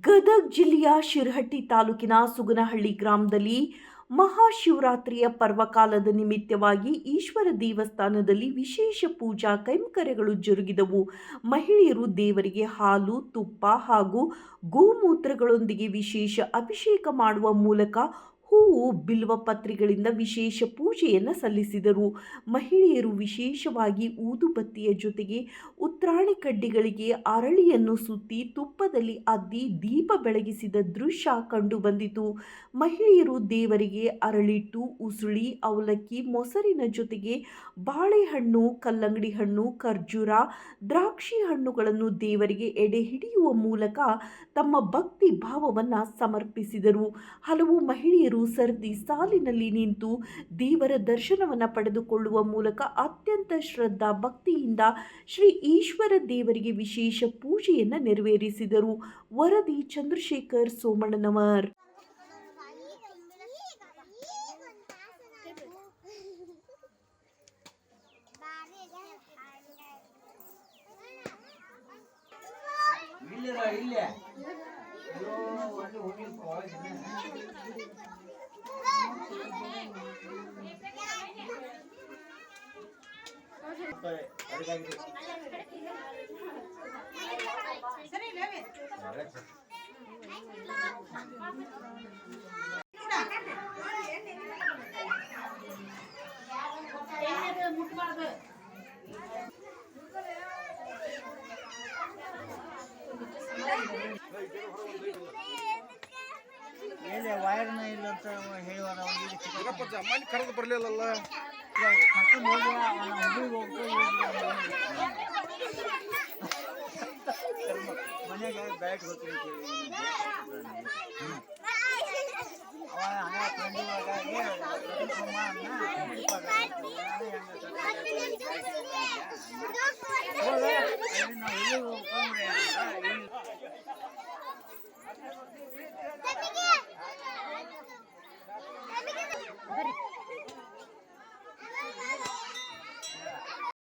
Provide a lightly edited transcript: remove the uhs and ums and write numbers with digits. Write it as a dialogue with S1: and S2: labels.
S1: ಗದಗ ಜಿಲ್ಲೆಯ ಶಿರಹಟ್ಟಿ ತಾಲೂಕಿನ ಸುಗನಹಳ್ಳಿ ಗ್ರಾಮದಲ್ಲಿ ಮಹಾಶಿವರಾತ್ರಿಯ ಪರ್ವಕಾಲದ ನಿಮಿತ್ತವಾಗಿ ಈಶ್ವರ ದೇವಸ್ಥಾನದಲ್ಲಿ ವಿಶೇಷ ಪೂಜಾ ಕೈಂಕರ್ಯಗಳು ಜರುಗಿದವು. ಮಹಿಳೆಯರು ದೇವರಿಗೆ ಹಾಲು, ತುಪ್ಪ ಹಾಗೂ ಗೋಮೂತ್ರಗಳೊಂದಿಗೆ ವಿಶೇಷ ಅಭಿಷೇಕ ಮಾಡುವ ಮೂಲಕ ಹೂವು, ಬಿಲ್ವಪತ್ರಿಗಳಿಂದ ವಿಶೇಷ ಪೂಜೆಯನ್ನು ಸಲ್ಲಿಸಿದರು. ಮಹಿಳೆಯರು ವಿಶೇಷವಾಗಿ ಊದುಬತ್ತಿಯ ಜೊತೆಗೆ ಉತ್ರಾಣಿ ಕಡ್ಡಿಗಳಿಗೆ ಅರಳಿಯನ್ನು ಸುತ್ತಿ ತುಪ್ಪದಲ್ಲಿ ಅದ್ದಿ ದೀಪ ಬೆಳಗಿಸಿದ ದೃಶ್ಯ ಕಂಡುಬಂದಿತು. ಮಹಿಳೆಯರು ದೇವರಿಗೆ ಅರಳಿಟ್ಟು, ಉಸುಳಿ, ಅವಲಕ್ಕಿ, ಮೊಸರಿನ ಜೊತೆಗೆ ಬಾಳೆಹಣ್ಣು, ಕಲ್ಲಂಗಡಿ ಹಣ್ಣು, ಖರ್ಜೂರ, ದ್ರಾಕ್ಷಿ ಹಣ್ಣುಗಳನ್ನು ದೇವರಿಗೆ ಎಡೆ ಹಿಡಿಯುವ ಮೂಲಕ ತಮ್ಮ ಭಕ್ತಿ ಭಾವವನ್ನು ಸಮರ್ಪಿಸಿದರು. ಹಲವು ಮಹಿಳೆಯರು ಸರದಿ ಸಾಲಿನಲ್ಲಿ ನಿಂತು ದೇವರ ದರ್ಶನವನ್ನು ಪಡೆದುಕೊಳ್ಳುವ ಮೂಲಕ ಅತ್ಯಂತ ಶ್ರದ್ಧಾ ಭಕ್ತಿಯಿಂದ ಶ್ರೀ ಈಶ್ವರ ದೇವರಿಗೆ ವಿಶೇಷ ಪೂಜೆಯನ್ನು ನೆರವೇರಿಸಿದರು. ವರದಿ ಚಂದ್ರಶೇಖರ್ ಸೋಮಣ್ಣನವರ್.
S2: ವೈರ್ನ ಇಲ್ಲ ಅಂತ ಹೇಳುವಾಗ
S3: ಮನೆ ಕರೆದು ಬರಲಿಲ್ಲಲ್ಲ
S2: ಕರ್ಕೊಂಡು ಹೋಗಿ ಮನೆಗೆ ಬ್ಯಾಟ್ ಹೋಗ್ತೀನಿ ಅವ